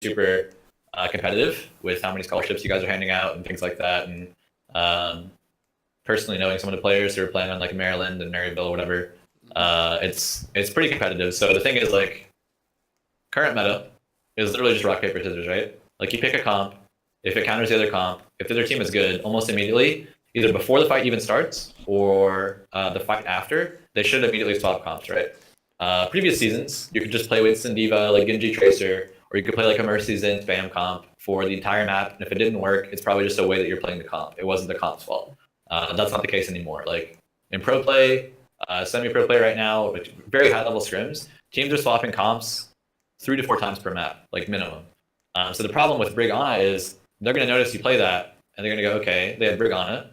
super competitive with how many scholarships you guys are handing out and things like that. And personally knowing some of the players who are playing on like Maryland and Maryville or whatever, it's pretty competitive. So the thing is, like, current meta is literally just rock, paper, scissors, right? Like, you pick a comp. If it counters the other comp, if the other team is good, almost immediately, either before the fight even starts or the fight after, they should immediately swap comps, right? Previous seasons, you could just play Winston Diva, like Genji Tracer, or you could play like a Mercy Zen spam comp for the entire map. And if it didn't work, it's probably just a way that you're playing the comp. It wasn't the comp's fault. That's not the case anymore. Like, in pro play, semi-pro play right now, with very high-level scrims, teams are swapping comps 3 to 4 times per map, like minimum. So the problem with Brig Ana is they're going to notice you play that, and they're going to go, okay, they have Brig Ana,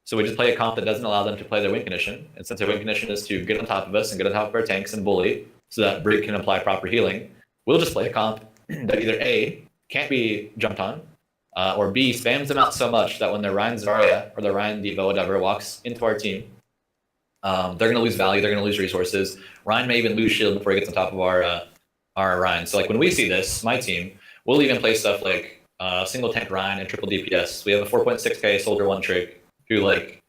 so we just play a comp that doesn't allow them to play their win condition. And since their win condition is to get on top of us and get on top of our tanks and bully so that Brig can apply proper healing, we'll just play a comp that either A, can't be jumped on, or B, spams them out so much that when their Ryan Zarya or their Ryan Diva, whatever, walks into our team, they're going to lose value, they're going to lose resources. Ryan may even lose shield before he gets on top of our Ryan. So like when we see this, my team, we'll even play stuff like single tank Ryan and triple DPS. We have a 4.6k Soldier 1 trick who like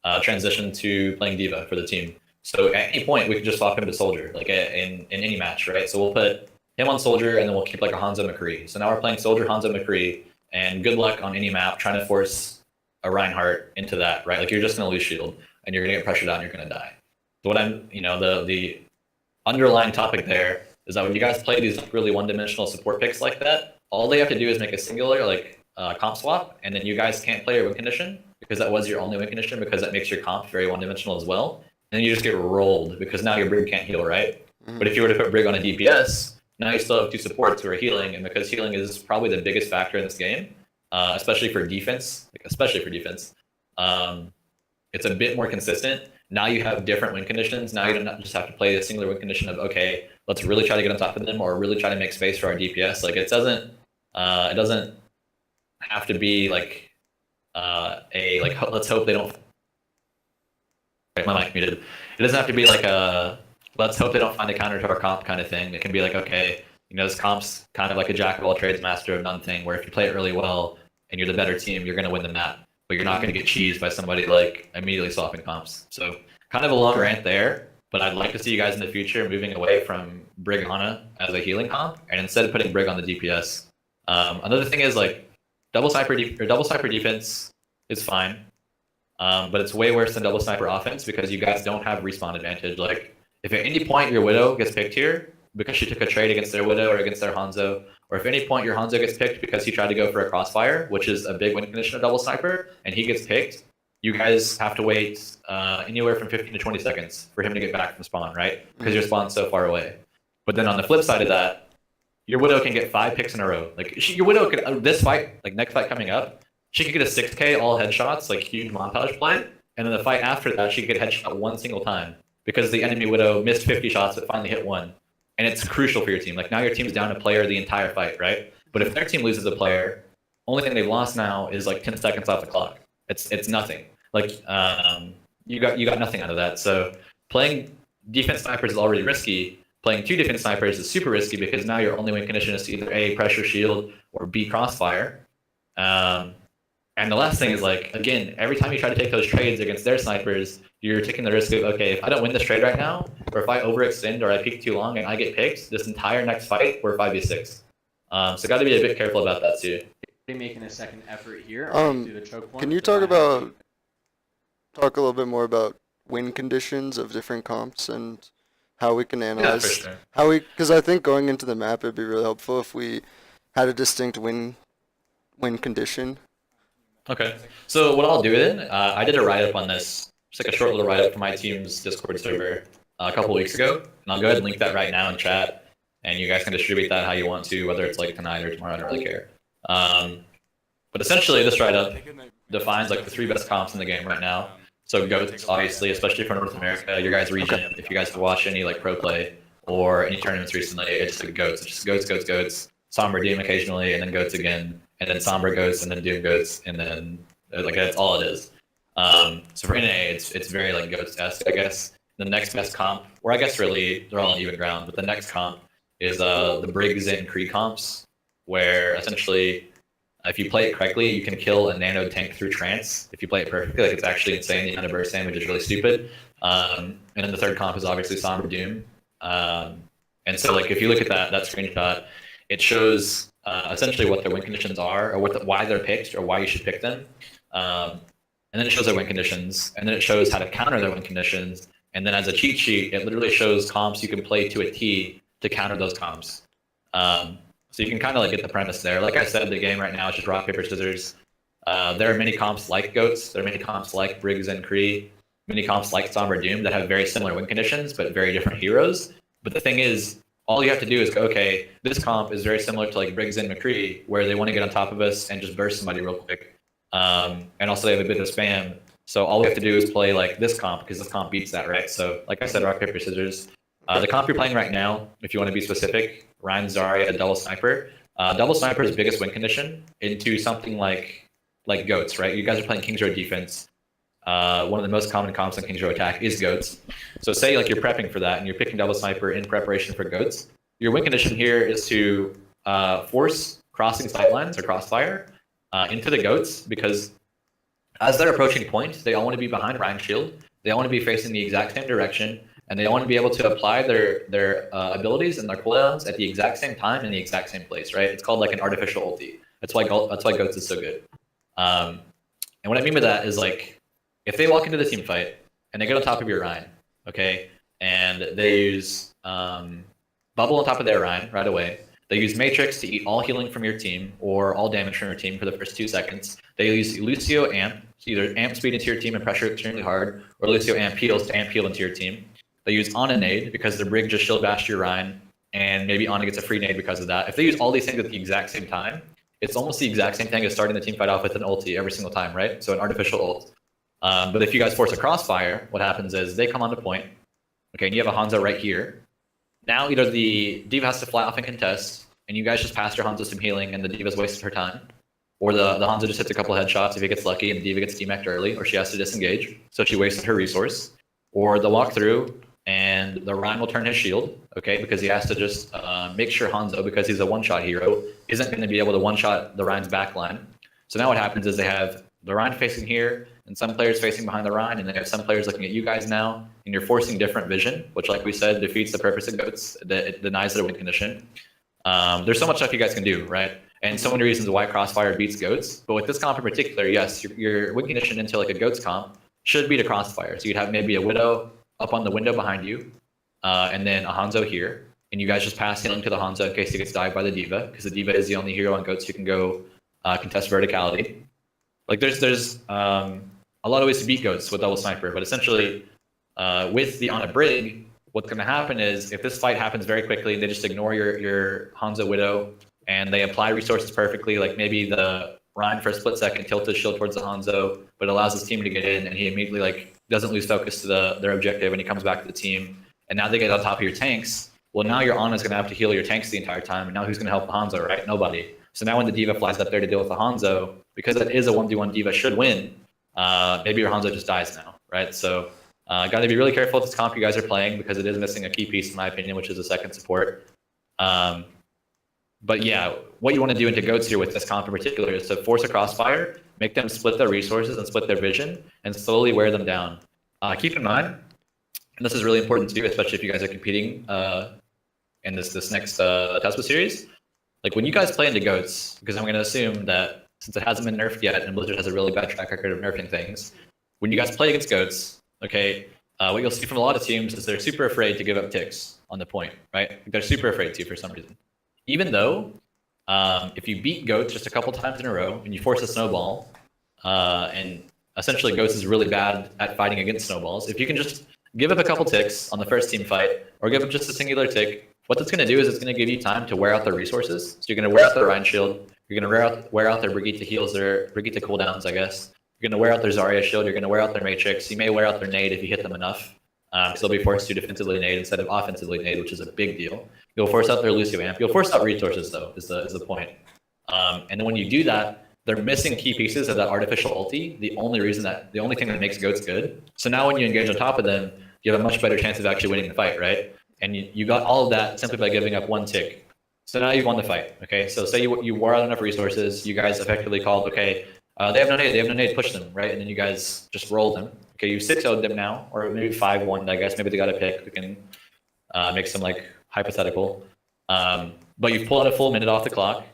transitioned to playing Diva for the team. So at any point, we can just swap him to Soldier, like in any match, right? So we'll put him on Soldier, and then we'll keep like a Hanzo McCree. So now we're playing Soldier, Hanzo McCree, and good luck on any map trying to force a Reinhardt into that, right? Like, you're just going to lose shield, and you're going to get pressured out, and you're going to die. So what I'm, the underlying topic there is that when you guys play these really one-dimensional support picks like that, all they have to do is make a singular like comp swap, and then you guys can't play your win condition because that was your only win condition, because that makes your comp very one-dimensional as well. And then you just get rolled because now your Brig can't heal, right? But if you were to put Brig on a DPS, now you still have 2 supports who are healing, and because healing is probably the biggest factor in this game, especially for defense, it's a bit more consistent. Now you have different win conditions. Now you don't just have to play a singular win condition of, okay, let's really try to get on top of them or really try to make space for our DPS. Like, it doesn't have to be like let's hope they don't. Right, my mic muted. It doesn't have to be like a let's hope they don't find a counter to our comp kind of thing. It can be like, okay, this comp's kind of like a jack of all trades, master of none thing, where if you play it really well and you're the better team, you're going to win the map, but you're not going to get cheesed by somebody like immediately swapping comps. So kind of a long rant there, but I'd like to see you guys in the future moving away from Brig Ana as a healing comp and instead putting Brig on the DPS. Another thing is like double sniper defense is fine, but it's way worse than double sniper offense because you guys don't have respawn advantage. Like, if at any point your Widow gets picked here because she took a trade against their Widow or against their Hanzo, or if at any point your Hanzo gets picked because he tried to go for a crossfire, which is a big win condition of double sniper, and he gets picked, you guys have to wait anywhere from 15 to 20 seconds for him to get back from spawn, right? Because your spawn's so far away. But then on the flip side of that, your Widow can get 5 picks in a row. Like, your Widow could, this fight, like next fight coming up, she could get a 6k all headshots, like huge montage play, and then the fight after that, she could get headshot one single time because the enemy Widow missed 50 shots but finally hit one. And it's crucial for your team. Like, now your team's down a player the entire fight, right? But if their team loses a player, only thing they've lost now is like 10 seconds off the clock. It's nothing. Like, you got nothing out of that. So playing defense snipers is already risky. Playing 2 defense snipers is super risky because now your only win condition is to either A, pressure shield, or B, crossfire. And the last thing is, like, again, every time you try to take those trades against their snipers, you're taking the risk of, okay, if I don't win this trade right now, or if I overextend or I peek too long and I get picked, this entire next fight, we're 5v6. So got to be a bit careful about that too. Making a second effort here. Can you talk a little bit more about win conditions of different comps and how we can analyze because I think going into the map it'd be really helpful if we had a distinct win condition. Okay, so what I'll do then, I did a write-up on this, just like a short little write-up for my team's Discord server a couple weeks ago, and I'll go ahead and link that right now in chat, and you guys can distribute that how you want to, whether it's like tonight or tomorrow, I don't really care. But essentially, this write-up defines like the 3 best comps in the game right now. So GOATs, obviously, especially for North America, your guys' region, if you guys have watched any like pro play or any tournaments recently, it's just like GOATs. It's just GOATs, Sombra Doom occasionally, and then GOATs again, and then Sombra GOATs, and then Doom GOATs, and then like that's all it is. So for NA, it's very like GOATs-esque, I guess. The next best comp, or I guess really they're all on even ground, but the next comp is the Briggs and Kree comps. where essentially if you play it correctly, you can kill a nano tank through trance. If you play it perfectly, like it's actually insane. The amount of burst damage is really stupid. And then the third comp is obviously Somber Doom. And so like if you look at that screenshot, it shows essentially what their win conditions are, or why they're picked, or why you should pick them. And then it shows their win conditions, and then it shows how to counter their win conditions. And then as a cheat sheet, it literally shows comps you can play to a T to counter those comps. So you can kind of like get the premise there. Like I said, the game right now is just rock, paper, scissors. There are many comps like Goats. There are many comps like Briggs and Kree. Many comps like Somber Doom that have very similar win conditions, but very different heroes. But the thing is, all you have to do is go, okay, this comp is very similar to like Briggs and McCree, where they want to get on top of us and just burst somebody real quick. And also they have a bit of spam. So all we have to do is play like this comp, because this comp beats that, right? So like I said, rock, paper, scissors. The comp you're playing right now, if you want to be specific, Ryan Zarya, double sniper. Double sniper's biggest win condition into something like Goats, right? You guys are playing King's Row defense. One of the most common comps on King's Row attack is Goats. So say like you're prepping for that and you're picking double sniper in preparation for Goats. Your win condition here is to force crossing sightlines or crossfire into the Goats, because as they're approaching point, they all want to be behind Ryan's shield. They all want to be facing the exact same direction, and they all want to be able to apply their abilities and their cooldowns at the exact same time in the exact same place, right? It's called like an artificial ulti. That's why Goats is so good. And what I mean by that is like, if they walk into the team fight and they get on top of your Ryan, okay, and they use Bubble on top of their Ryan right away. They use Matrix to eat all healing from your team or all damage from your team for the first 2 seconds. They use Lucio Amp, so either amp speed into your team and pressure extremely hard, or Lucio Amp heals to amp heal into your team. They use Ana nade because their Brig just shield bashed your Ryan, and maybe Ana gets a free nade because of that. If they use all these things at the exact same time, it's almost the exact same thing as starting the team fight off with an ulti every single time, right? So an artificial ult. But if you guys force a crossfire, what happens is they come on the point, okay, and you have a Hanzo right here. Now either the D.Va has to fly off and contest, and you guys just pass your Hanzo some healing, and the D.Va's wasted her time. Or the Hanzo just hits a couple headshots if he gets lucky, and the D.Va gets demeched early, or she has to disengage, so she wasted her resource. Or they'll walk through, and the Ryan will turn his shield, okay, because he has to just make sure Hanzo, because he's a one-shot hero, isn't going to be able to one-shot the Ryan's backline. So now what happens is they have the Ryan facing here, and some players facing behind the Ryan, and they have some players looking at you guys now, and you're forcing different vision, which, like we said, defeats the purpose of Goats. It denies their win condition. There's so much stuff you guys can do, right? And so many reasons why Crossfire beats Goats. But with this comp in particular, yes, your win condition into like a Goats comp should beat a Crossfire. So you'd have maybe a Widow up on the window behind you, and then a Hanzo here, and you guys just pass healing to the Hanzo in case he gets dived by the D.Va, because the D.Va is the only hero on Goats who can go contest verticality. Like there's a lot of ways to beat Goats with double sniper, but essentially with the Ana Brig, what's going to happen is if this fight happens very quickly, they just ignore your Hanzo Widow and they apply resources perfectly. Like maybe the Ryan for a split second tilts his shield towards the Hanzo, but allows his team to get in, and he immediately like doesn't lose focus to their objective, and he comes back to the team. And now they get on top of your tanks. Well, now your Ana is going to have to heal your tanks the entire time, and now who's going to help the Hanzo, right? Nobody. So now when the D.Va flies up there to deal with the Hanzo, because it is a 1v1 D.Va should win, maybe your Hanzo just dies now, right? So got to be really careful with this comp you guys are playing, because it is missing a key piece in my opinion, which is a second support. But yeah, what you want to do into Goats here with this comp in particular is to force a crossfire, make them split their resources and split their vision, and slowly wear them down. Keep in mind, and this is really important too, especially if you guys are competing in this next Tesla series. Like when you guys play into Goats, because I'm going to assume that since it hasn't been nerfed yet, and Blizzard has a really bad track record of nerfing things, when you guys play against Goats, okay, what you'll see from a lot of teams is they're super afraid to give up ticks on the point, right? They're super afraid to for some reason. Even though, if you beat Goats just a couple times in a row and you force a snowball, and essentially Goats is really bad at fighting against snowballs, if you can just give up a couple ticks on the first team fight, or give up just a singular tick, what that's going to do is it's going to give you time to wear out their resources. So you're going to wear out their Ryan shield, you're going to wear out their Brigitte heals, their Brigitte cooldowns, I guess. You're going to wear out their Zarya shield, you're going to wear out their Matrix, you may wear out their nade if you hit them enough. Because they'll be forced to defensively nade instead of offensively nade, which is a big deal. You'll force out their Lucio amp. You'll force out resources, though, is the point. And then when you do that, they're missing key pieces of that artificial ulti. The only thing that makes Goats good. So now when you engage on top of them, you have a much better chance of actually winning the fight, right? And you got all of that simply by giving up one tick. So now you've won the fight. Okay, so say you wore out enough resources. You guys effectively called, okay, they have no nade, push them, right? And then you guys just rolled them. Okay, you 6-0'd them now, or maybe 5-1, I guess. Maybe they got a pick. We can make some like hypothetical. But you've pulled out a full minute off the clock.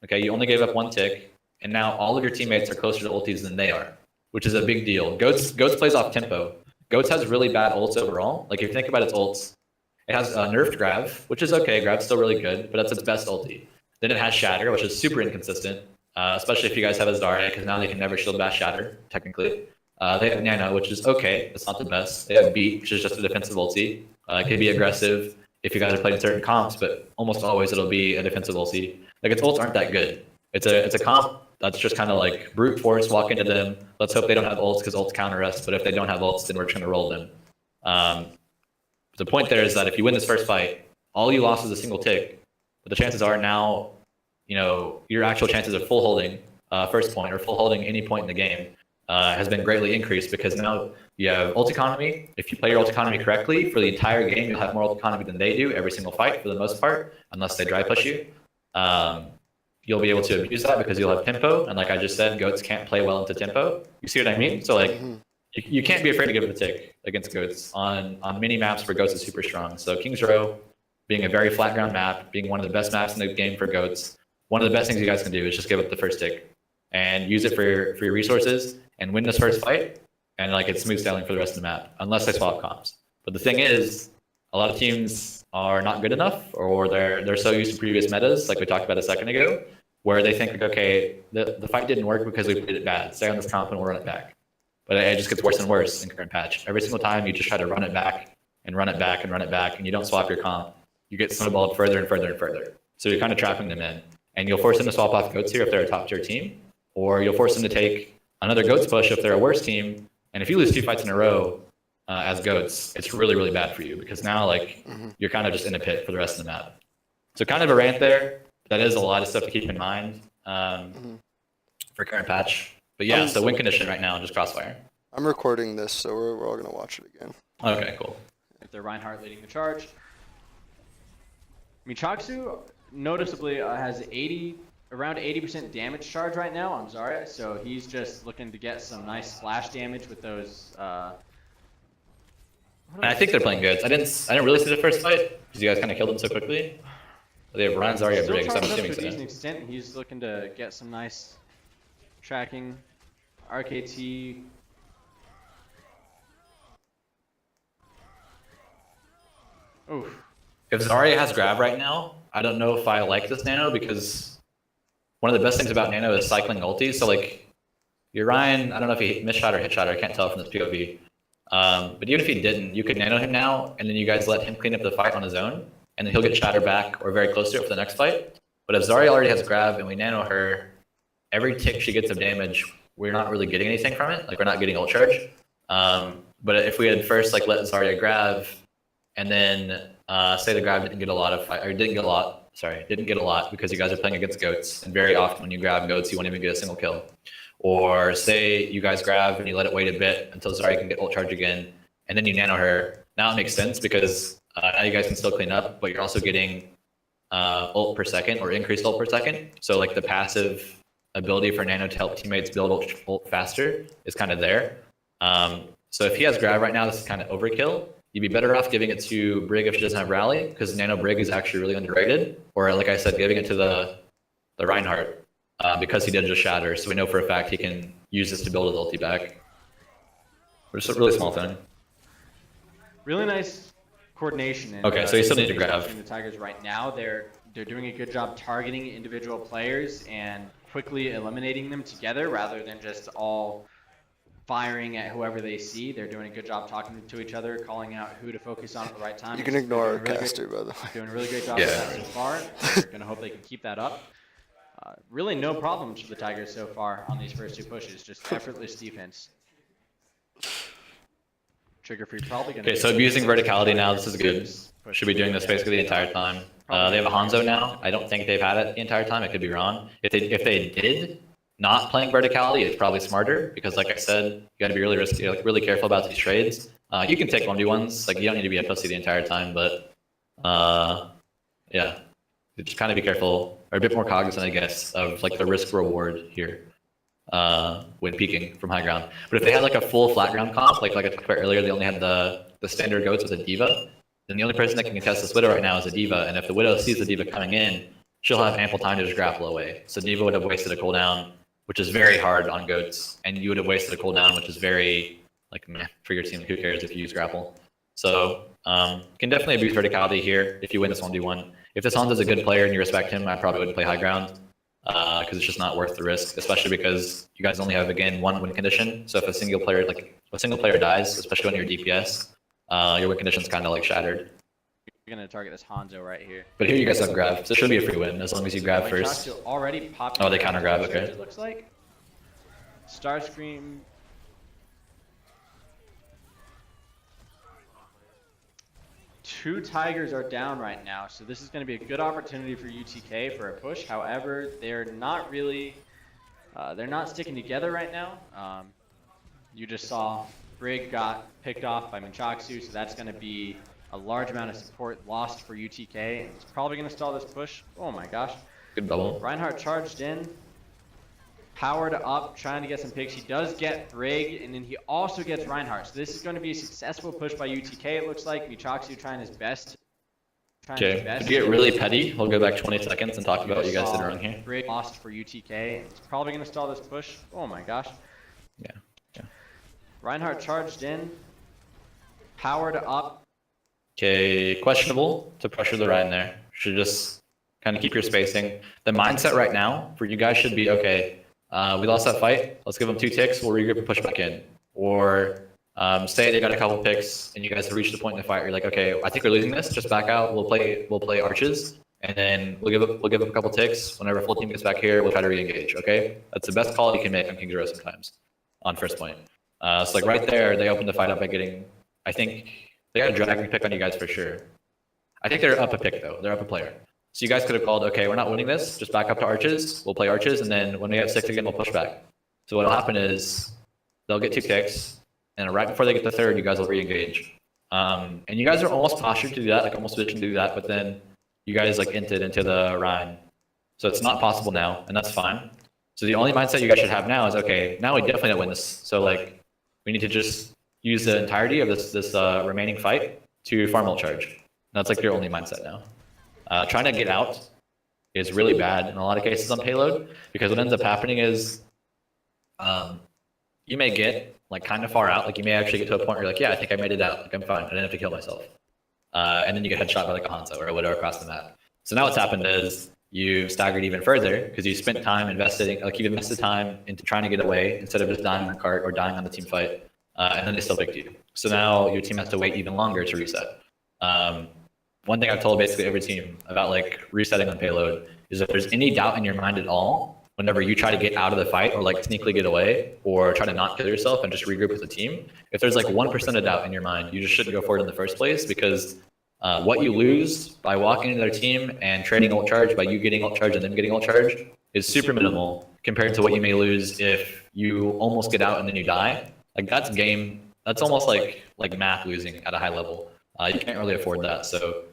Okay, you only gave up 1 tick, and now all of your teammates are closer to ultis than they are, which is a big deal. Goats plays off tempo. Goats has really bad ults overall. Like if you think about its ults, it has nerfed Grav, which is okay. Grav's still really good, but that's its best ulti. Then it has Shatter, which is super inconsistent, especially if you guys have a Zarya, because now they can never shield bash Shatter, technically. They have Nano, which is okay. It's not the best. They have Beat, which is just a defensive ulti. It can be aggressive if you guys are playing certain comps, but almost always it'll be a defensive ulti. Like its ults aren't that good. It's a comp that's just kind of like brute force, walk into them. Let's hope they don't have ults because ults counter us. But if they don't have ults, then we're just gonna roll them. The point there is that if you win this first fight, all you lost is a single tick. But the chances are now, your actual chances of full holding first point or full holding any point in the game has been greatly increased because now you have ult economy. If you play your ult economy correctly for the entire game, you'll have more ult economy than they do every single fight for the most part, unless they dry push you. You'll be able to abuse that because you'll have tempo, and like I just said, goats can't play well into tempo. You see what I mean? So like, you can't be afraid to give it a tick against goats on mini maps where goats is super strong. So King's Row, being a very flat ground map, being one of the best maps in the game for goats, one of the best things you guys can do is just give it the first tick and use it for your resources and win this first fight, and like it's smooth sailing for the rest of the map, unless they swap comps. But the thing is, a lot of teams are not good enough, or they're so used to previous metas, like we talked about a second ago, where they think, like, okay, the fight didn't work because we played it bad. Stay on this comp and we'll run it back. But it just gets worse and worse in current patch. Every single time you just try to run it back and run it back and run it back, and you don't swap your comp, you get snowballed further and further and further. So you're kind of trapping them in. And you'll force them to swap off goats here if they're a top tier team, or you'll force them to take another goats push if they're a worse team. And if you lose 2 fights in a row as goats, it's really, really bad for you because now like you're kind of just in a pit for the rest of the map. So kind of a rant there. That is a lot of stuff to keep in mind for current patch. But yeah, so win condition right now, just Crossfire. I'm recording this, so we're all going to watch it again. Okay, cool. If they're Reinhardt leading the charge. Michaksu noticeably has around 80% damage charge right now on Zarya, so he's just looking to get some nice splash damage with those. I think they're playing good. I didn't really see the first fight because you guys kind of killed them so quickly. They have Ryan, Zarya, Briggs. I'm assuming to a decent extent. He's looking to get some nice tracking. RKT. Oof. If Zarya has grab right now, I don't know if I like this Nano because one of the best things about Nano is cycling ultis. So like, your Ryan, I don't know if he missed shot or hit shot, I can't tell from this POV. But even if he didn't, you could Nano him now, and then you guys let him clean up the fight on his own, and then he'll get shatter back or very close to it for the next fight. But if Zarya already has grab and we Nano her, every tick she gets of damage, we're not really getting anything from it. Like we're not getting ult charge. But if we had first like let Zarya grab, and then say the grab didn't get a lot of fight, or didn't get a lot because you guys are playing against goats, and very often when you grab goats, you won't even get a single kill. Or say you guys grab and you let it wait a bit until Zarya can get ult charge again, and then you Nano her. Now it makes sense because now you guys can still clean up, but you're also getting ult per second or increased ult per second. So like the passive ability for Nano to help teammates build ult faster is kind of there. So if he has grab right now, this is kind of overkill. You'd be better off giving it to Brig if she doesn't have rally, because Nano Brig is actually really underrated. Or like I said, giving it to the Reinhardt because he did just shatter. So we know for a fact he can use this to build his ulti back. Just a really small thing. Really nice coordination. And, okay, so you still need to grab. The Tigers right now, they're doing a good job targeting individual players and quickly eliminating them together rather than just all firing at whoever they see. They're doing a good job talking to each other, calling out who to focus on at the right time. You can ignore our caster, by the way. Doing a really great job of that so far. We're going to hope they can keep that up. Really no problems for the Tigers so far on these first 2 pushes. Just effortless defense. Trigger free probably going to... Okay, so abusing verticality now, this is good. Should be doing this basically the entire time. They have a Hanzo now. I don't think they've had it the entire time. I could be wrong. If they did... Not playing verticality is probably smarter because, like I said, you got to be really risky, like really careful about these trades. You can take 1v1s, like you don't need to be a pussy the entire time, but yeah. just kind of be careful, or a bit more cognizant, I guess, of like the risk reward here when peeking from high ground. But if they had like a full flat ground comp, like I talked about earlier, they only had the standard goats with a diva, then the only person that can contest this widow right now is a diva. And if the widow sees the diva coming in, she'll have ample time to just grapple away. So diva would have wasted a cooldown, which is very hard on goats, and you would have wasted a cooldown, which is very like meh for your team. Who cares if you use grapple? So can definitely abuse verticality here if you win this 1v1. If this Hanzo's a good player and you respect him, I probably wouldn't play high ground because it's just not worth the risk, especially because you guys only have, again, one win condition. So if a single player dies, especially when you're DPS, your win condition's kind of like shattered. You're going to target this Hanzo right here. But here you guys have grab, so it should be a free win as long as you grab first. Already popping. Oh, they counter grab, okay. It looks like. Starscream. Two Tigers are down right now, so this is going to be a good opportunity for UTK for a push. However, they're not really, they're not sticking together right now. You just saw Brig got picked off by Minchaksu, so that's going to be a large amount of support lost for UTK. And it's probably going to stall this push. Oh my gosh. Good double. Reinhardt charged in. Powered up, trying to get some picks. He does get Brig, and then he also gets Reinhardt. So this is going to be a successful push by UTK, it looks like. Michaksu trying his best. Okay, to get really petty, we'll go back 20 seconds and talk about what you guys did wrong here. Brig lost for UTK. It's probably going to stall this push. Oh my gosh. Yeah. Reinhardt charged in. Powered up. Okay, questionable to pressure the Ryan there. Should just kind of keep your spacing. The mindset right now for you guys should be, okay, we lost that fight. Let's give them 2 ticks. We'll regroup and push back in. Or say they got a couple picks and you guys have reached the point in the fight where you're like, okay, I think we're losing this. Just back out. We'll play arches, and then we'll give up a couple ticks. Whenever full team gets back here, we'll try to re-engage. Okay, that's the best call you can make on King's Row sometimes on first point. So like right there, they opened the fight up by getting. I think they got a dragon pick on you guys for sure. I think they're up a pick though. They're up a player. So you guys could have called, okay, we're not winning this. Just back up to arches. We'll play arches, and then when we have 6 again, we'll push back. So what'll happen is they'll get 2 kicks, and right before they get the 3rd, you guys will re-engage. And you guys are almost postured to do that, like almost positioned to do that, but then you guys like inted into the Rhine. So it's not possible now, and that's fine. So the only mindset you guys should have now is, okay, now we definitely don't win this. So like we need to just use the entirety of this remaining fight to farm ult charge. And that's like your only mindset now. Trying to get out is really bad in a lot of cases on payload, because what ends up happening is you may get like kind of far out, like you may actually get to a point where you're like, yeah, I think I made it out, like I'm fine, I didn't have to kill myself. And then you get headshot by like a Hanzo or a Widow across the map. So now what's happened is you staggered even further because you spent time you've invested time into trying to get away instead of just dying on the cart or dying on the team fight, and then they still picked you. So now your team has to wait even longer to reset. One thing I've told basically every team about like resetting on payload is if there's any doubt in your mind at all, whenever you try to get out of the fight or like sneakily get away or try to not kill yourself and just regroup with the team, if there's like 1% of doubt in your mind, you just shouldn't go forward in the first place, because what you lose by walking into their team and trading ult charge, by you getting ult charge and them getting ult charge, is super minimal compared to what you may lose if you almost get out and then you die. Like that's almost like math losing at a high level. You can't really afford that. So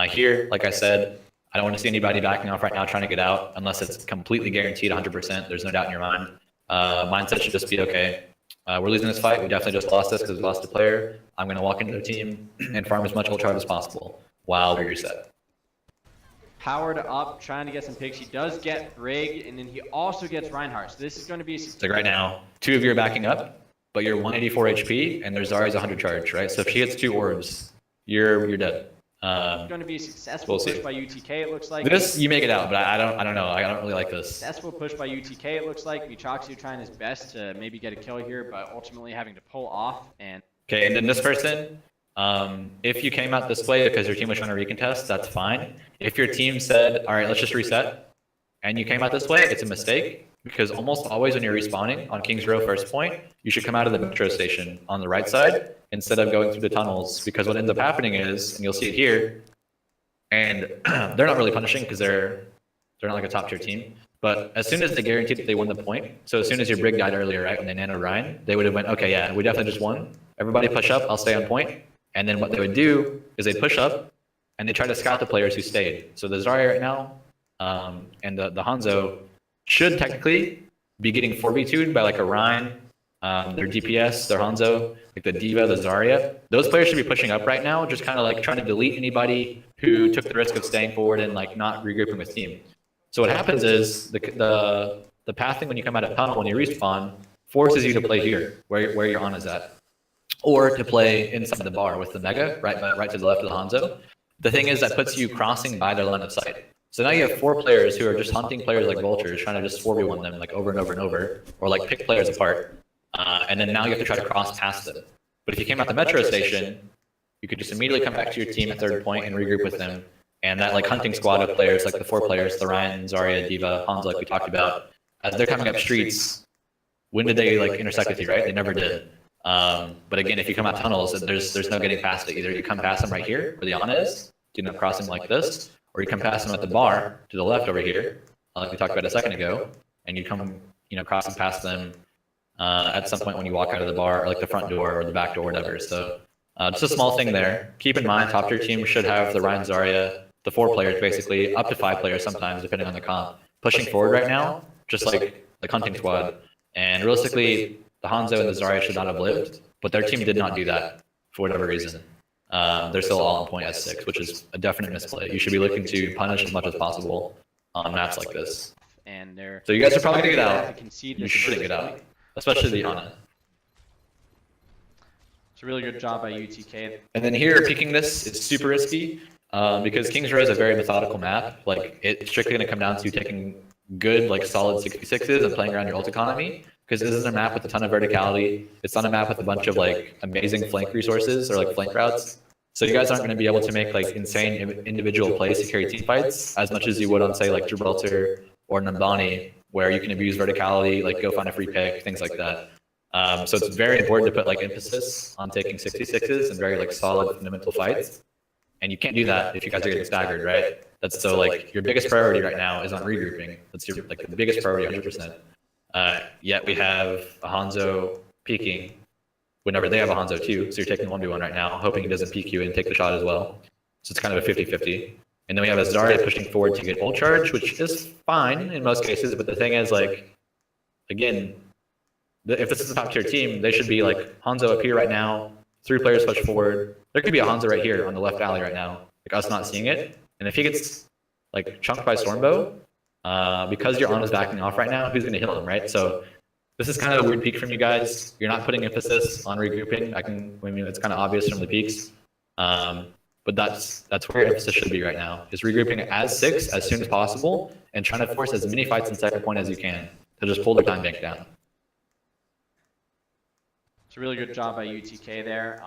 here, like I said, I don't want to see anybody backing off right now trying to get out unless it's completely guaranteed 100%. There's no doubt in your mind. Mindset should just be, okay, we're losing this fight. We definitely just lost this because we lost a player. I'm going to walk into their team and farm as much ult charge as possible while we reset. Powered up, trying to get some picks. He does get Brig, and then he also gets Reinhardt. So this is going to be... So right now, 2 of you are backing up, but you're 184 HP, and there's Zari's 100 charge, right? So if she hits 2 orbs, you're dead. It's going to be a successful push by UTK, it looks like. This, you make it out, but I don't know. I don't really like this. Successful push by UTK, it looks like. Michaksu trying his best to maybe get a kill here, but ultimately having to pull off. And okay, and then this person, if you came out this way because your team was trying to recontest, that's fine. If your team said, all right, let's just reset, and you came out this way, it's a mistake, because almost always when you're respawning on King's Row first point, you should come out of the metro station on the right side instead of going through the tunnels, because what ends up happening is, and you'll see it here, and they're not really punishing because they're not like a top tier team, but as soon as they guaranteed that they won the point, so as soon as your Brig died earlier, right, when they nano Ryan, they would have went, okay, yeah, we definitely just won. Everybody push up, I'll stay on point. And then what they would do is they'd push up, and they try to scout the players who stayed. So the Zarya right now, and the Hanzo should technically be getting 4v2'd by like a Rein, their DPS, their Hanzo, like the D.Va, the Zarya. Those players should be pushing up right now, just kind of like trying to delete anybody who took the risk of staying forward and like not regrouping with team. So what happens is the pathing when you come out of tunnel, when you respawn, forces you to play here, where your Ana is at. Or to play inside the bar with the Mega, right to the left of the Hanzo. The thing is that puts you crossing by their line of sight. So now you have 4 players who are just hunting players like vultures, trying to just 4v1 them like over and over and over, or like pick players apart. And then now you have to try to cross past them. But if you came out the metro station, you could just immediately come back to your team at third point and regroup with them. And that like hunting squad of players, like the 4 players, the Ryan, Zarya, D.Va, Hanzo, like we talked about, as they're coming up streets, when did they like intersect with you, right? They never did. But again, if you come out tunnels, there's no getting past it. Either you come past them right here, where the Ana is, do not cross them like this, or you come past them at the bar to the left over here, like we talked about a second ago, and you come, crossing past them at some point when you walk out of the bar, or like the front door or the back door, whatever. So just a small thing there. Keep in mind, top tier team should have the Ryan, Zarya, the 4 players basically, up to 5 players sometimes, depending on the comp, pushing forward right now, just like hunting squad. And realistically, the Hanzo and the Zarya should not have lived, but their team did not do that for whatever reason. They're still all on point S6, which is a definite misplay. You should be looking to punish as much as possible on maps like this. And they're so you guys are probably going to get out. You shouldn't get out, especially the Ana. It's a really good job by UTK. And then here, peeking this, it's super risky because King's Row is a very methodical map. Like, it's strictly going to come down to taking good, like, solid 66s and playing around your ult economy. Because this isn't a map with a ton of verticality. It's not a map with a bunch of like amazing flank resources or like flank routes. So you guys aren't going to be able to make like insane individual plays to carry team fights as much as you would on say like Gibraltar or Nambani, where you can abuse verticality, like go find a free pick, things like that. So it's very important to put like emphasis on taking 66s and very like solid fundamental fights. And you can't do that if you guys are getting staggered, right? That's so like your biggest priority right now is on regrouping. That's your like the biggest priority, 100%. Yet we have a Hanzo peeking whenever they have a Hanzo too. So you're taking 1v1 right now, hoping he doesn't peek you and take the shot as well. So it's kind of a 50-50. And then we have a Zarya pushing forward to get ult charge, which is fine in most cases. But the thing is, like, again, if this is a top tier team, they should be like Hanzo up here right now, 3 players push forward. There could be a Hanzo right here on the left alley right now, like us not seeing it. And if he gets like chunked by Stormbow, because your Ana's backing off right now, who's going to heal him, right? So this is kind of a weird peak from you guys. You're not putting emphasis on regrouping. I mean, it's kind of obvious from the peaks. But that's where your emphasis should be right now, is regrouping as 6 as soon as possible and trying to force as many fights in second point as you can to just pull the time bank down. It's a really good job by UTK there.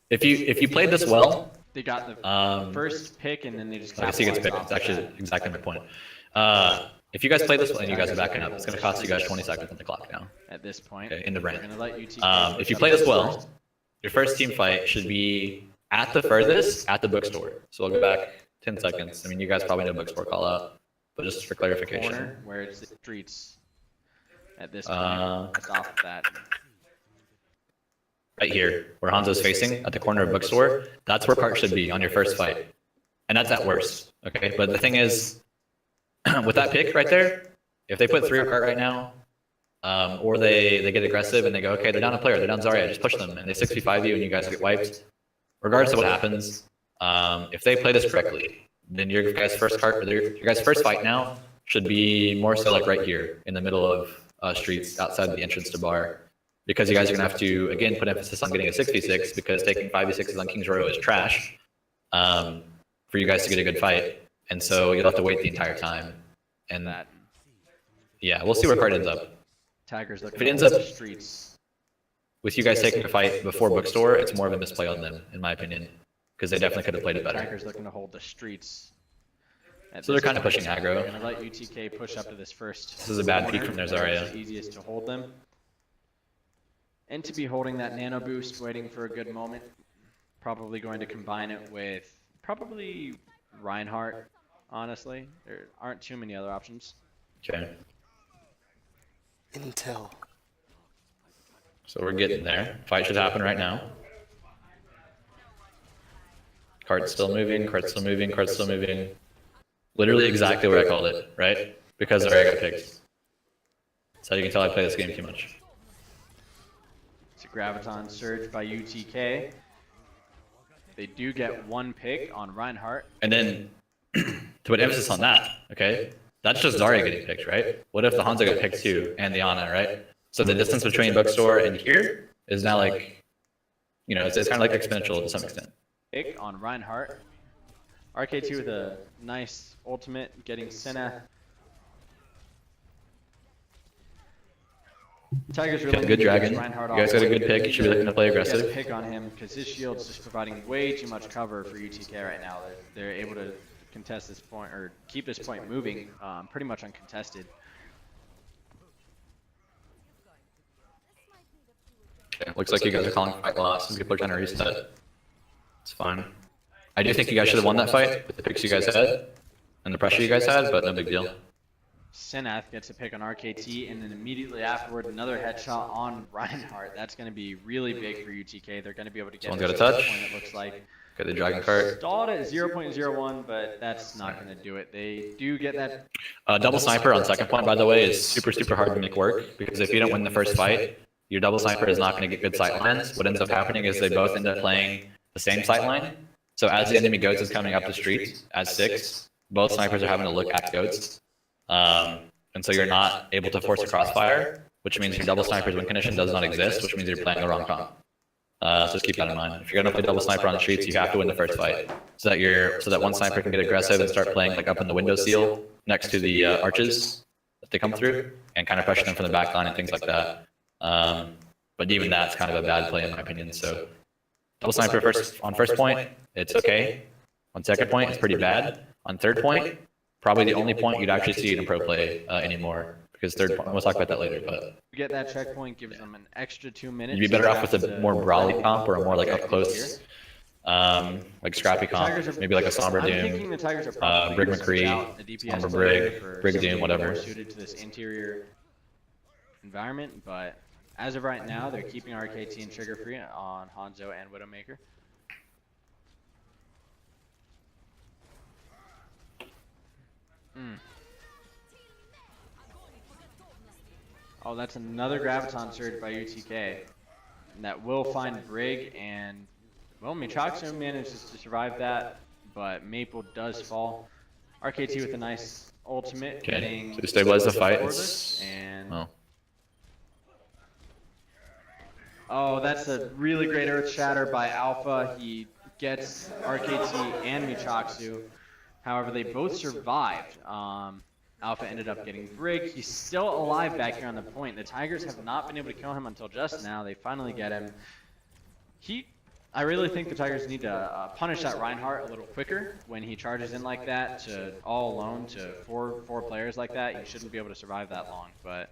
If you played this well, they got the first pick and then they just. I see it's picked. It's actually exactly my point. If you guys play this well and you guys are backing up, it's going to cost you guys 20 seconds on the clock now. At this point, okay, in the brain. If you play this well, your first team fight should be at the furthest at the bookstore. So I'll go back 10 seconds. I mean, you guys probably know bookstore call out, but just for clarification. Corner where it's the streets. At this point, it's off that. Right here, where Hanzo's facing, at the corner of bookstore, that's where Cart should be on your first fight. And that's at worst, okay? But the thing is, with that pick right there, if they put 3 or Cart right now, or they get aggressive and they go, okay, they're down a player, they're down Zarya, just push them, and they 6v5 you and you guys get wiped, regardless of what happens, if they play this correctly, then your guys' first fight now should be more so like right here, in the middle of streets, outside the entrance to bar. Because you guys are going to have to, again, put emphasis on getting a 6v6, because taking 5v6s on King's Row is trash for you guys to get a good fight. And so you'll have to wait the entire time. And that, yeah, we'll see where Card ends up. Tigers if it ends up streets with you guys taking a fight before bookstore, it's more of a misplay on them, in my opinion. Because they definitely could have played it better. Tigers looking to hold the streets. So they're kind of pushing aggro. They're going to let UTK push up to this first. This is a bad peek from their Zarya. It's easiest to hold them. And to be holding that nano boost, waiting for a good moment. Probably going to combine it with probably Reinhardt, honestly. There aren't too many other options. Okay. Intel. So we're getting there. Fight should happen right now. Cart's still moving, cart's still moving, cart's still moving. Literally exactly what I called it, right? Because Zarya got picked. So you can tell I play this game too much. It's a Graviton Surge by UTK. They do get one pick on Reinhardt. And then, to put emphasis on that, okay? That's just Zarya getting picked, right? What if the Hanzo got picked too, and the Ana, right? So the distance between bookstore and here is now like, you know, it's kind of like exponential to some extent. Pick on Reinhardt. RK2 with a nice ultimate, getting Senna. Tigers really good dragon. You guys got a good pick. You should be looking to play aggressive. Pick on him because his shield's just providing way too much cover for UTK right now. They're able to contest this point or keep this point moving pretty much uncontested. Okay, looks like you guys are calling fight loss. Some people are trying to reset. It's fine. I do think you guys should have won that fight with the picks you guys had and the pressure you guys had, but no big deal. Senath gets a pick on RKT, and then immediately afterward, another headshot on Reinhardt. That's going to be really big for UTK. They're going to be able to get Someone's got a touch. Point, it looks like. Got the dragon cart. Stalled at 0.01, but that's not going to do it. They do get that. Double sniper on second point, by the way, is super hard to make work, because if you don't win the first fight, your double sniper is not going to get good sight lines. What ends up happening is they both end up playing the same sight line. So as the enemy goats is coming up the street at 6, both snipers are having to look at goats. And so you're not able to force a crossfire, which means your double sniper's win condition does not exist, which means you're playing the wrong comp. So just keep that in mind. If you're gonna play double sniper on the streets, you have to win the first fight, so that one sniper can get aggressive and start playing like up in the window seal next to the arches that they come through, and kind of pressure them from the back line and things like that. But even that's kind of a bad play in my opinion. So double sniper on first point, it's okay. On second point, it's pretty bad. On third point, probably the only point you'd actually see it in pro play anymore, because third point, we'll talk about that later, but get that checkpoint gives them an extra 2 minutes. You'd be better off with a more brawly comp or a more like up close, like scrappy comp, maybe like a Somber Doom, Brig McCree, Somber Brig Doom, whatever. Suited to this interior environment, but as of right now, they're keeping RKT and trigger free on Hanzo and Widowmaker. Oh, that's another Graviton Surge by UTK. And that will find Brig, and, well, Michaxu manages to survive that, but Maple does fall. RK2 with a nice ultimate. Okay, so to stabilize the fight, and oh, that's a really great Earth Shatter by Alpha. He gets RKT and Michaxu. However, they both survived. Alpha ended up getting Brig. He's still alive back here on the point. The Tigers have not been able to kill him until just now. They finally get him. I really think the Tigers need to punish that Reinhardt a little quicker when he charges in like that to all alone to four players like that. You shouldn't be able to survive that long, but.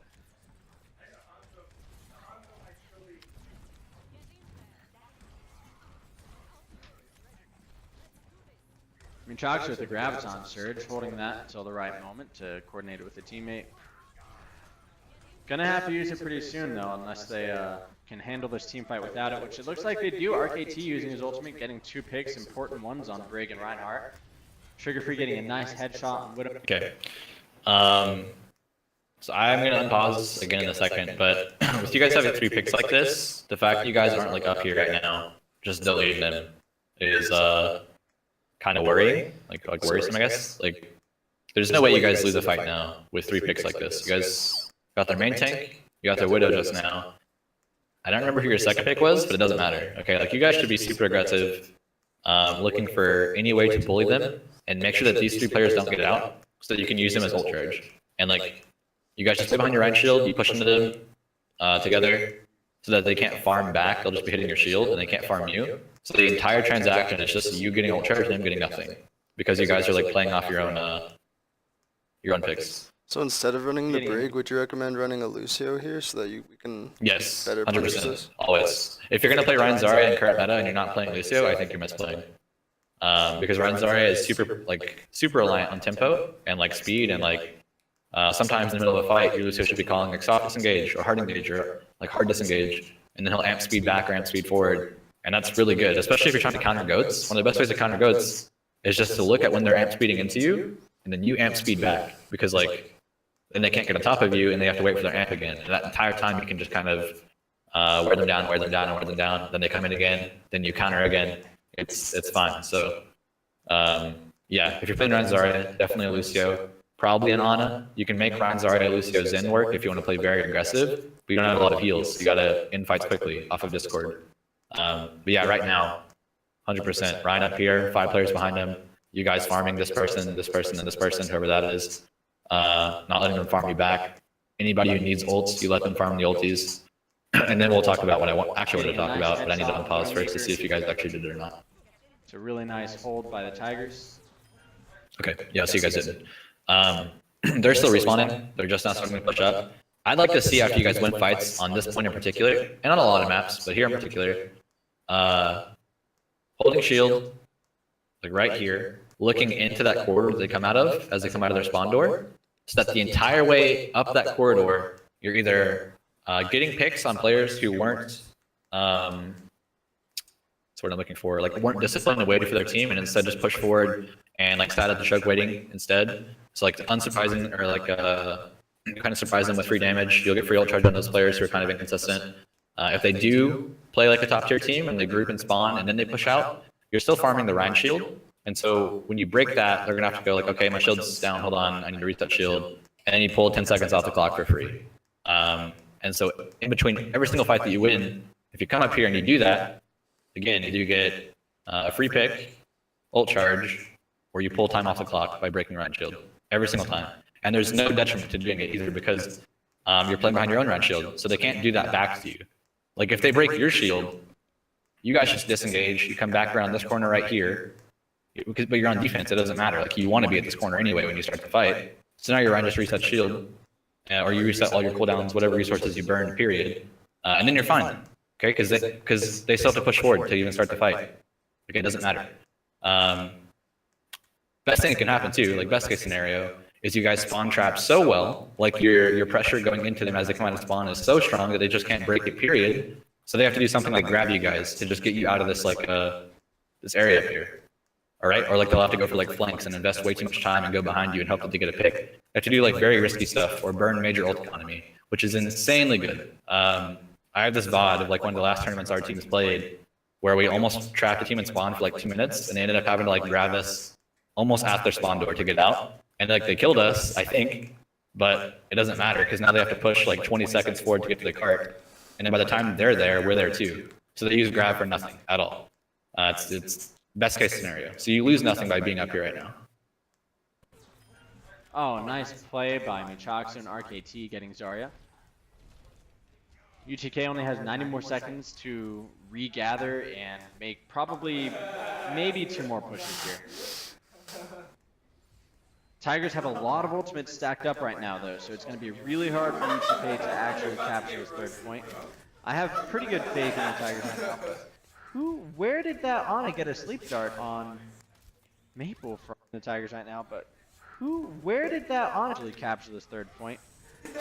Michaxu with the Graviton Surge, holding that until the right moment to coordinate it with a teammate. Gonna have to use it pretty soon though, unless they can handle this team fight without it, which it looks like they do. RKT using his ultimate, getting 2 picks, important ones on Brig and Reinhardt. Trigger Free getting a nice headshot on Widow. Okay. So I'm gonna unpause again in a second, but with you guys having 3 picks like this, the fact that you guys aren't like up here right now, just deleting them, is kind of worrying, like worrisome, I guess. Like, there's no way you guys lose a fight now with 3 picks like this. You guys got their main tank, you got their Widow just now. I don't remember who your second pick was, but it doesn't matter. Okay, like you guys should be super aggressive, looking for any way to bully them and make sure that these 3 players don't get out, so that you can use them as ult charge. And like, you guys just stay behind your Ryan shield, you push into them together, so that they can't farm back. They'll just be hitting your shield and they can't farm you. So the entire transaction is just you getting ult charge and them getting nothing, because you guys are like playing off your own picks. So instead of running the Brig, would you recommend running a Lucio here so that we can better punish 100%, this? always. If you're gonna play Ryan Zarya in current meta and you're not playing Lucio, I think you're misplaying. Because Ryan Zarya is super reliant on tempo and like speed, and like sometimes in the middle of a fight, your Lucio should be calling like soft disengage or hard engage or like hard disengage, and then he'll amp speed back or amp speed forward And that's really good, especially if you're trying to counter goats. One of the best ways to counter goats is just to look at when they're amp speeding into you, and then you amp speed back, because like then they can't get on top of you, and they have to wait for their amp again. And that entire time you can just kind of wear them down, wear them down, wear them down. Then they come in again, then you counter again. It's fine. So yeah, if you're playing Ryan Zarya, definitely a Lucio. Probably an Ana. You can make Ryan Zarya, Lucio, Zen work if you want to play very aggressive, but you don't have a lot of heals. You gotta end fights quickly off of Discord. But yeah, right now, 100%. Ryan up here, 5 players behind him. You guys farming this person, and this person, whoever that is. Not letting them farm you back. Anybody who needs ults, you let them farm the ultis. And then we'll talk about what I actually want to talk about, but I need to unpause first to see if you guys actually did it or not. It's a really nice hold by the Tigers. Okay, yeah, so you guys did. They're still respawning. They're just not starting to push up. I'd like to see after you guys win fights on this point in particular, and on a lot of maps, but here in particular, holding shield, like right here, looking into that corridor they come out of as they come out of their spawn door, so that the entire way up that corridor, you're either getting picks on players who weren't, that's what I'm looking for, like weren't disciplined and waited for their team, and instead just push forward and like sat at the choke waiting instead. So like unsurprising, or like kind of surprise them with free damage. You'll get free ult charge on those players who are kind of inconsistent. If they do play like a top tier team and they group and spawn and then they push out, you're still farming the Rhine shield. And so when you break that, they're gonna have to go like, okay, my shield's down, hold on, I need to reset shield. And then you pull 10 seconds off the clock for free. And so in between every single fight that you win, if you come up here and you do that, again, you do get a free pick, ult charge, or you pull time off the clock by breaking Rhine shield every single time. And there's no detriment to doing it either, because you're playing behind your own Rhine shield, so they can't do that back to you. Like if they break your shield, you guys just disengage, you come back around this corner right here, but you're on defense, it doesn't matter. Like you want to be at this corner anyway when you start the fight. So now your Rhine just resets shield, or you reset all your cooldowns, whatever resources you burn, period. And then you're fine, okay? Because they still have to push forward to even start the fight. Okay, it doesn't matter. Best thing that can happen too, like best case scenario, is you guys spawn trap so well, like your pressure going into them as they come out of spawn is so strong that they just can't break it, period. So they have to do something like grab you guys to just get you out of this like this area up here. All right, or like they'll have to go for like flanks and invest way too much time and go behind you and hope that they get a pick. They have to do like very risky stuff or burn major ult economy, which is insanely good. I have this VOD of like one of the last tournaments our teams played, where we almost trapped a team in spawn for like 2 minutes, and they ended up having to like grab us almost at their spawn door to get out. And like they killed us, I think, but it doesn't matter because now they have to push like 20 seconds forward to get to the cart. And then by the time they're there, we're there too. So they use grab for nothing at all. It's best case scenario. So you lose nothing by being up here right now. Oh, nice play by Michaxo and RKT getting Zarya. UTK only has 90 more seconds to regather and make probably maybe 2 more pushes here. Tigers have a lot of ultimates stacked up right now though, so it's going to be really hard for UTK to actually capture this 3rd point. I have pretty good faith in the Tigers right now. Where did that Ana get a sleep dart on Maple from the Tigers right now? But where did that Ana actually capture this 3rd point?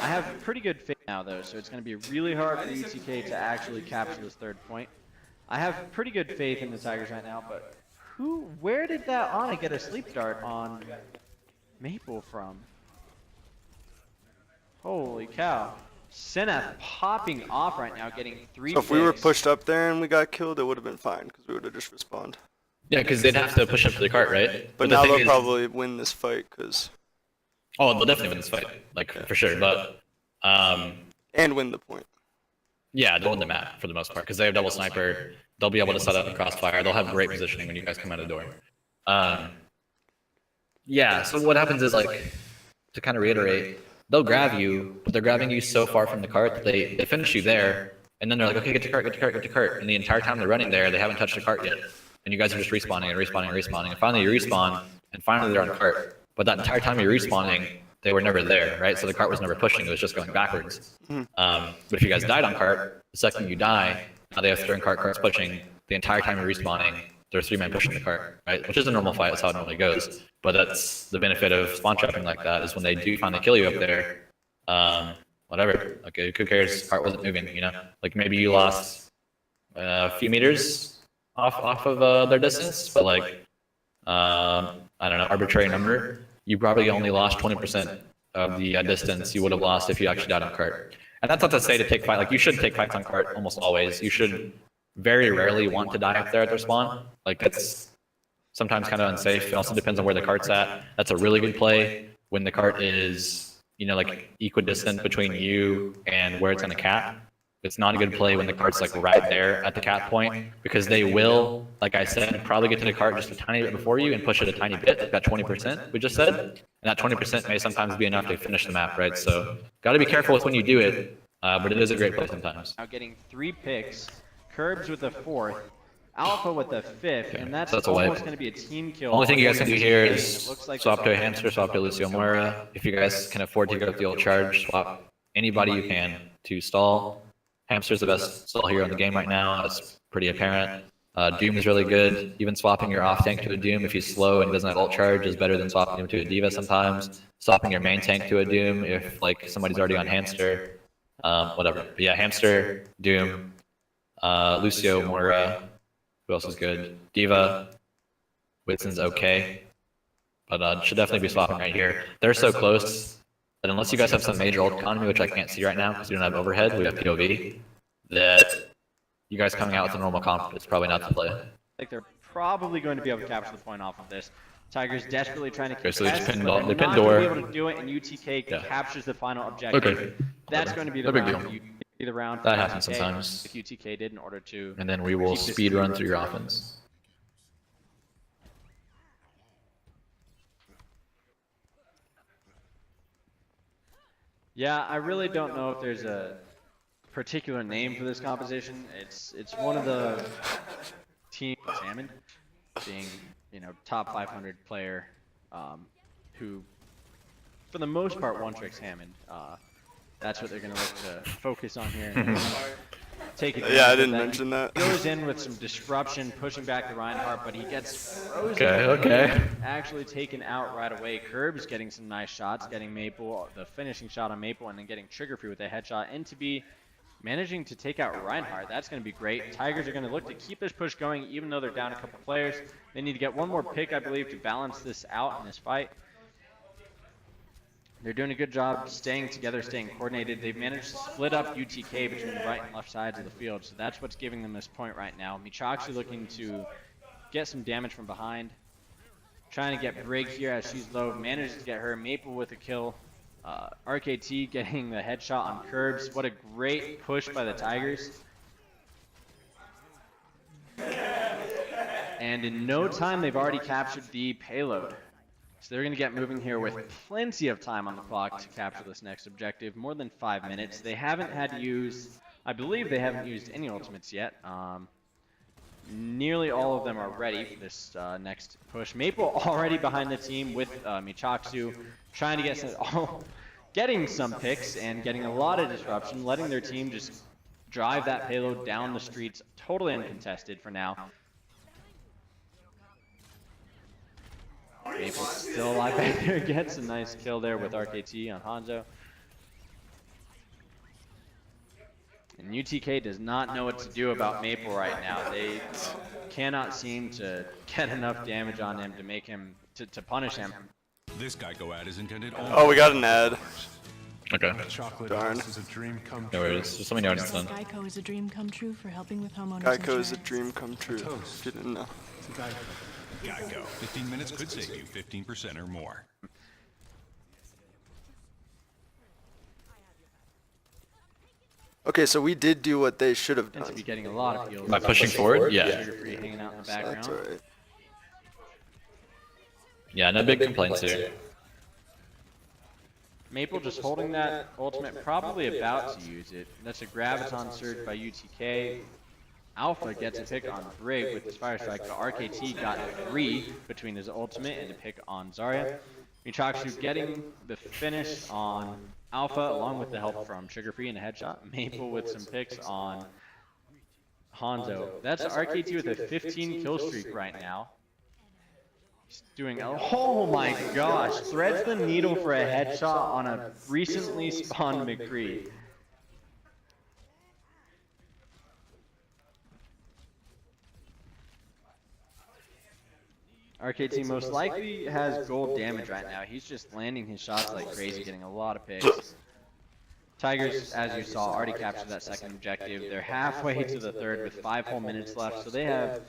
I have pretty good faith now though, so it's going to be really hard for UTK to actually capture this 3rd point. I have pretty good faith in the Tigers right now, but where did that Ana get a sleep dart on Maple from? Holy cow. Senath popping off right now, getting 3 So if we were pushed up there and we got killed, it would have been fine, because we would have just respawned. Yeah, because they'd have to push up to the cart, right? But now they'll probably win this fight, because... Oh, they'll definitely win this fight, like, for sure, but... and win the point. Yeah, they'll win the map, for the most part, because they have double sniper. They'll be able to set up and crossfire. They'll have great positioning when you guys come out of the door. Yeah, so what happens is, like, to kind of reiterate, they'll grab you, but they're grabbing you so far from the cart that they finish you there, and then they're like, okay, get to cart, get to cart, get to cart. And the entire time they're running there, they haven't touched the cart yet. And you guys are just respawning and respawning and respawning. And finally you respawn, and finally they're on the cart. But that entire time you're respawning, they were never there, right? So the cart was never pushing, it was just going backwards. But if you guys died on cart, the second you die, now they have to turn cart, cart's pushing. The entire time you're respawning, there's 3 men pushing the cart, right? Which is a normal fight, that's how it normally goes. But that's the benefit of spawn trapping like that, is when they do finally kill you up there, whatever. Okay, who cares? Cart wasn't moving, you know? Like maybe you lost a few meters off of their distance, but like I don't know, arbitrary number, you probably only lost 20% of the distance you would have lost if you actually died on cart. And that's not to say to take fight, like you should take fights on cart almost always. You should very rarely want to die up there at their spawn. Like that's sometimes kind of unsafe. It also depends on where the cart's at. That's a really good play when the cart is, you know, like equidistant between you and where it's going to cap. It's not a good play when the cart's like right there at the cap point, because they will, like I said, probably get to the cart just a tiny bit before you and push it a tiny bit, like that 20% we just said. And that 20% may sometimes be enough to finish the map, right? So got to be careful with when you do it, but it is a great play sometimes. Now getting 3 picks, Curbs with the 4th, Alpha with the 5th, and that's a almost going to be a team kill. Only thing you guys can do here is swap to a hamster, swap to Lucio Moira. If you guys can afford to go with the old charge, swap anybody you can to stall. Hamster's the best stall hero in the game right now. That's pretty apparent. Doom is really good. Even swapping your off tank to a Doom if he's slow and doesn't have ult charge is better than swapping him to a D.Va sometimes. Swapping your main tank to a Doom if like somebody's already on hamster. Whatever. But yeah, hamster, Doom, Lucio, Moira. Who else is good? D.Va. Whitson's okay. But should definitely be swapping right here. They're so close that unless you guys have some major ult economy, which I can't see right now because we don't have overhead, we have POV, that you guys coming out with a normal comp is probably not the play. Like they're probably going to be able to capture the point off of this. Tigers desperately trying to keep so they Tess, pinned but they pinned not door. going to be able to do it, and UTK captures the final objective. Okay. That's going to be the No big round. deal. The round That for happens UTK, sometimes. if UTK did in order to. And then we will keep this speed run through your offense. Yeah, I really don't know if there's a particular name for this composition. It's one of the team Salmon being, you know, top 500 player who for the most part one-tricks Hammond. That's what they're going to look to focus on here. Take it. Yeah, I didn't mention that. Goes in with some disruption, pushing back the Reinhardt, but he gets frozen. Okay. Actually taken out right away. Curbs getting some nice shots, getting Maple, the finishing shot on Maple, and then getting Trigger Free with a headshot. And to be managing to take out Reinhardt, that's going to be great. Tigers are going to look to keep this push going, even though they're down a couple players. They need to get one more pick, I believe, to balance this out in this fight. They're doing a good job staying together, staying coordinated. They've managed to split up UTK between the right and left sides of the field, so that's what's giving them this point right now. Michaksu looking to get some damage from behind. Trying to get Brig here as she's low. Manages to get her. Maple with a kill. RKT getting the headshot on Curbs. What a great push by the Tigers. And in no time, they've already captured the payload. So they're going to get moving here with plenty of time on the clock to capture this next objective. More than 5 minutes. They haven't had to use, I believe they haven't used any ultimates yet. Nearly all of them are ready for this next push. Maple already behind the team with Michaksu, trying to get some, getting some picks and getting a lot of disruption, letting their team just drive that payload down the streets, totally uncontested for now. Maple still alive back there, gets a nice kill there with RKT on Hanzo. And UTK does not know what to do about Maple right now. They cannot seem to get enough damage on him to make him, to punish him. This Geico ad is intended only. Oh, we got an ad. Okay. Darn. Is a dream come No worries. Just let me know when it's done. Geico is a dream come true for helping with homeowners Geico is a insurance. dream come true. Didn't know. Geico. 15 minutes could save you 15% or more. Okay, so we did do what they should have Tends to done. be getting a lot of kills. By pushing forward? Yeah. Trigger Free hanging out in the That's background. alright. Yeah, no big complaints here. Maple just holding that ultimate, probably about to use it. That's a Graviton surge by UTK. Alpha gets a pick on Brig with his Fire Strike, but RKT got 3 between his ultimate and a pick on Zarya. Michaksu getting the finish on Alpha along with the help from Trigger Free and a headshot. Maple with some picks on Hanzo. That's RKT with a 15 kill streak right now. He's doing a, oh my gosh, threads the needle for a headshot on a recently spawned McCree. RKT most likely has gold damage right now. He's just landing his shots like crazy, getting a lot of picks. Tigers, as you saw, already captured that second objective. They're halfway to the third with 5 whole minutes left, so they have,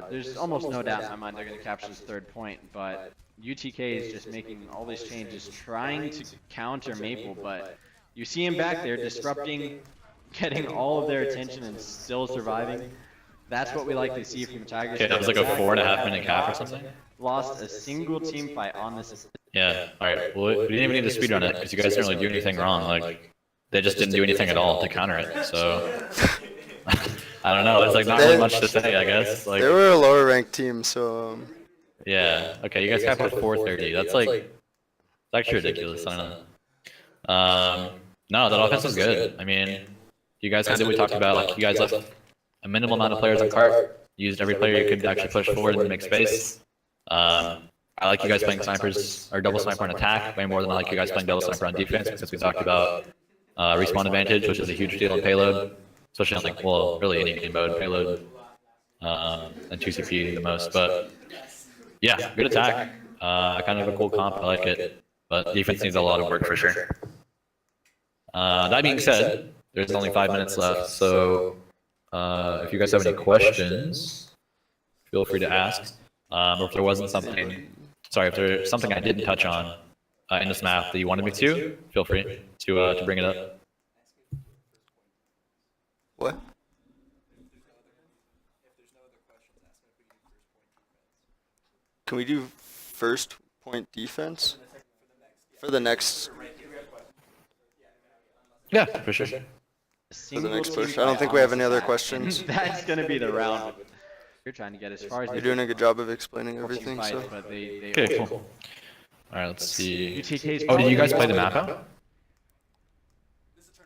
there's almost no doubt in my mind they're going to capture this third point, but UTK is just making all these changes, trying to counter Maple, but you see him back there disrupting, getting all of their attention and still surviving. That's what we like to see from the Tigers. Okay, that was like a 4.5 minute cap or something? Lost a single team fight on this. Yeah, alright. Well, we didn't even need to speedrun it, because you guys didn't really do anything wrong. Like, they just didn't do anything at all to counter it, so... I don't know, there's like not really much to say, I guess. Like, they were a lower ranked team, so... Yeah, okay, you guys capped at 430. That's like... It's actually ridiculous, I don't know. No, that offense was good. I mean, you guys kind of did what we talked about, like, you guys left a minimal amount of players on cart, used every player you could actually push forward and make space. I like you guys playing snipers, or double sniper on attack, way more than I like you guys playing double sniper on defense, because we talked about respawn advantage, which is a huge deal in payload, especially on like, well, really any game mode, payload, and 2CP the most, but yeah, good attack. Kind of a cool comp, I like it, but defense needs a lot of work for sure. That being said, there's only 5 minutes left, so if you guys have any questions, feel free to ask. Or if there wasn't something, sorry, if there's something I didn't touch on in this map that you wanted me to, feel free to bring it up. What? Can we do first point defense for the next? Yeah, for sure. For the next push. I don't think we have any other questions. That's going to be the round. You're trying to get as far as You're doing a good job of explaining everything, fight, so. but they Okay, cool. Alright, let's see. UTK's Oh, did you guys play the map out?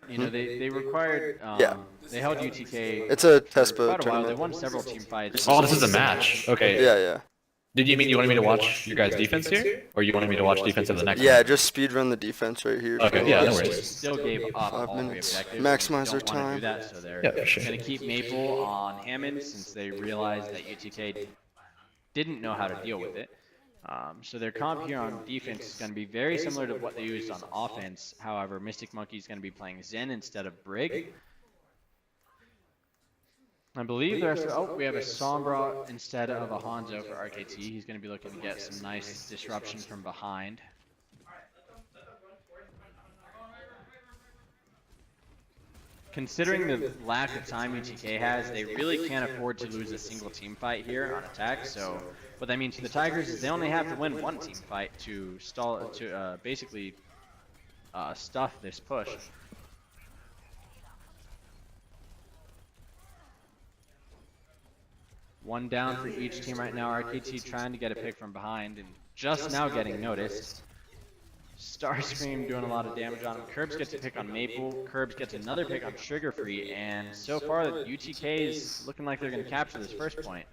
You know, they required, Yeah. they held UTK It's a for TESPA quite a while. They tournament. won several team fights. Oh, this is a match. Okay. Yeah, yeah. Did you mean you wanted me to watch your guys' defense here? Or you wanted me to watch defense of the next Yeah, one? just speed run the defense right here. Okay, yeah, no worries. Still gave up 5 all 3 minutes. objectives. Maximize They their don't wanna do time. that, so they're Yeah, for sure. going to keep Maple on Hammond since they realized that UTK didn't know how to deal with it. So their comp here on defense is going to be very similar to what they used on offense. However, Mystic Monkey is going to be playing Zen instead of Brig. I believe there's, oh, we have a Sombra instead of a Hanzo for RKT. He's going to be looking to get some nice disruption from behind. Considering the lack of time UTK has, they really can't afford to lose a single team fight here on attack. So what that means for the Tigers is they only have to win 1 team fight to stall, to basically stuff this push. One down for each team right now. RKT trying to get a pick from behind and just now getting noticed. Starscream doing a lot of damage on him. Curbs gets a pick on Maple. Curbs gets another pick on Sugar Free. And so far, the UTK is looking like they're going to capture this first point.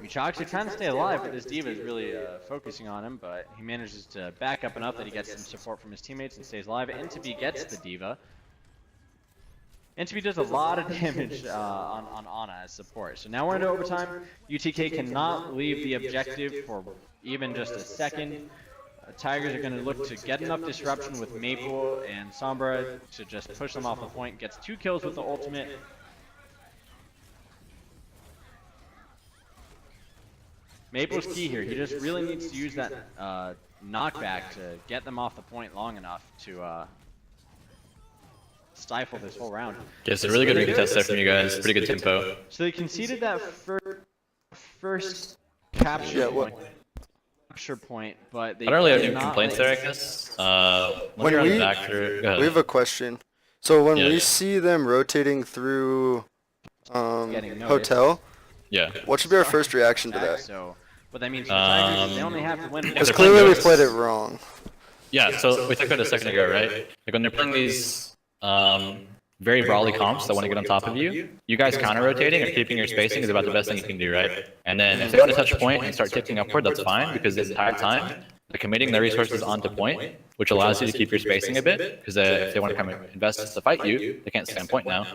Chalks are trying to stay alive, but this D.Va is really focusing on him. But he manages to back up enough that he gets some support from his teammates and stays alive. Intibi gets the D.Va. Intibi does a lot of damage on Ana as support. So now we're into overtime. UTK cannot leave the objective for even just a second. Tigers are going to look to get enough disruption with Maple and Sombra to just push them off the point. Gets 2 kills with the ultimate. Maple's key here. He just really needs to use that knockback to get them off the point long enough to stifle this whole round. Yeah, so really good retest there from you guys. Pretty good tempo. So they conceded that first capture point, but they I don't really have did any not complaints let- there, I guess. When When we- back through, go ahead. We have a question. So when Yeah, we yeah. see them rotating through Getting noticed. hotel, Yeah. what should be our first reaction to that? So what that means for the Tigers is they only have to win. Because they're clearly playing we notice. played it wrong. Yeah, so we talked about it a second ago, right? Like when they're playing these very brawly comps that want to get on top of you, you guys counter-rotating or keeping your spacing is about the best thing you can do, right? And then if they want to touch point and start ticking upward, that's fine, because the entire time they're committing their resources onto point, which allows you to keep your spacing a bit, because if they want to come and invest to fight you, they can't stand point now.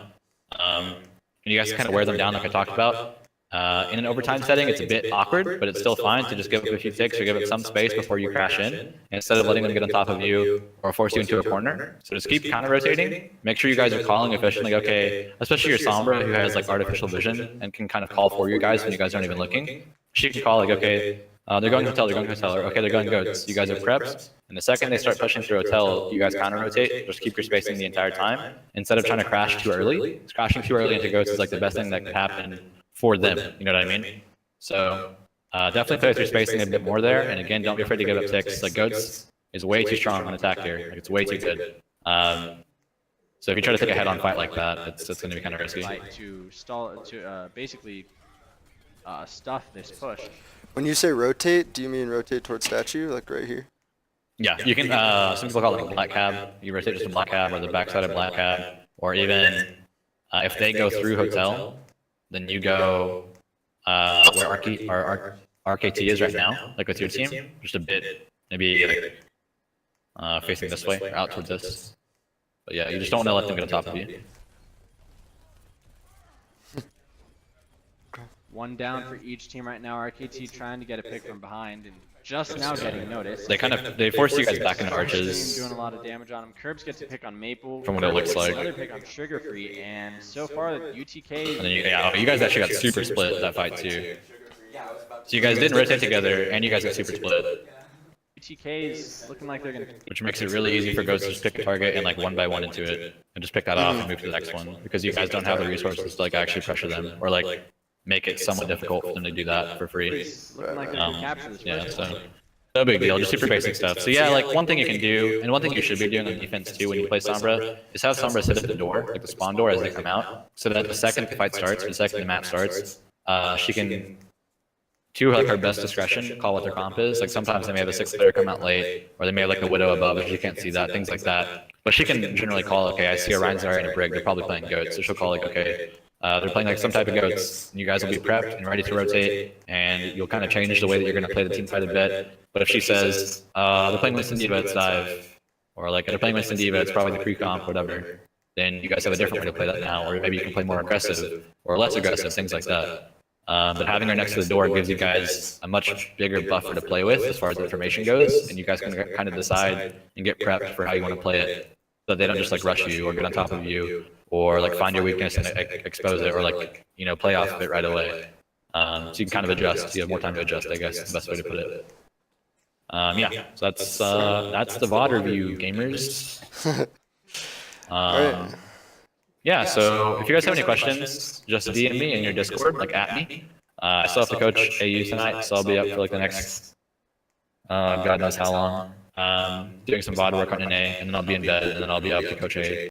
And you guys kind of wear them down like I talked about. In an overtime setting, it's a bit awkward, but it's still fine to just give up a few ticks or give it some space before you crash in, instead of letting them get on top of you or force you into a corner. So just keep counter rotating. Make sure you guys are calling efficiently. Okay, especially your Sombra, who has like artificial vision and can kind of call for you guys when you guys aren't even looking. She can call like, okay, they're going hotel, they're going hotel, or okay, they're going goats. You guys are prepped. And the second they start pushing through hotel, you guys counter rotate. Just keep your spacing the entire time instead of trying to crash too early. Crashing too early into goats is like the best thing that could happen for them. You know what I mean? So definitely play with your spacing a bit more there. And again, don't be afraid to give up ticks. Like goats is way too strong on attack here. Like, it's way too good. So if you try to take a head-on fight like that, it's going to be kind of risky. To stall, to basically stuff this push. When you say rotate, do you mean rotate towards statue, like right here? Yeah, you can. Some people call it like a black cab. You rotate just a black cab or the backside of black cab, or even if they go through hotel, then you go where RKT is right now, like with your team, just a bit, maybe like, facing this way, or out towards this. But yeah, you just don't want to let them get on top of you. One down for each team right now. RKT trying to get a pick from behind and just now getting noticed. They force you guys back into arches. Doing a lot of damage on him. Curbs gets a pick on Maple. From what it looks like. Another pick on Sugar Free, and so far the UTK. And then you guys actually got super split that fight too. So you guys didn't rotate together, and you guys got super split. UTK is looking like they're gonna. Which makes it really easy for Ghost to just pick a target and like one by one into it, and just pick that off and move to the next one, because you guys don't have the resources to like actually pressure them or like make it somewhat difficult for them to do that for free. Yeah, so no big deal, just super basic stuff. So yeah, like one thing you can do, and one thing you should be doing on defense too when you play Sombra, is have Sombra sit at the door, like the spawn door as they come out, so that the second the fight starts, or the second the map starts, she can, to like her best discretion, call what their comp is. Like sometimes they may have a 6th player come out late, or they may have like a Widow above if you can't see that, things like that. But she can generally call, okay, I see a Ryzen and a Brig, they're probably playing goats, so she'll call like, okay, they're playing like some type of goats, and you guys will be prepped and ready to rotate, and you'll kind of change the way that you're going to play the team fight a bit. But if she says, they're playing Winston Diva, it's dive, or like they're playing Winston Diva, it's probably the pre-comp, whatever, then you guys have a different way to play that now, or maybe you can play more aggressive, or less aggressive, things like that. But having her next to the door gives you guys a much bigger buffer to play with as far as the information goes, and you guys can kind of decide and get prepped for how you want to play it, so that they don't just like rush you or get on top of you, or like find your weakness and expose it, or like, you know, play off of it right away. So you can kind of adjust. You have more time to adjust, I guess, is the best way to put it. Yeah, so that's the VOD review, gamers. Yeah, so if you guys have any questions, just DM me in your Discord, like at me. I still have to coach AU tonight, so I'll be up for like the next, God knows how long. Doing some VOD work on NA, and then I'll be in bed, and then I'll be up to coach AU.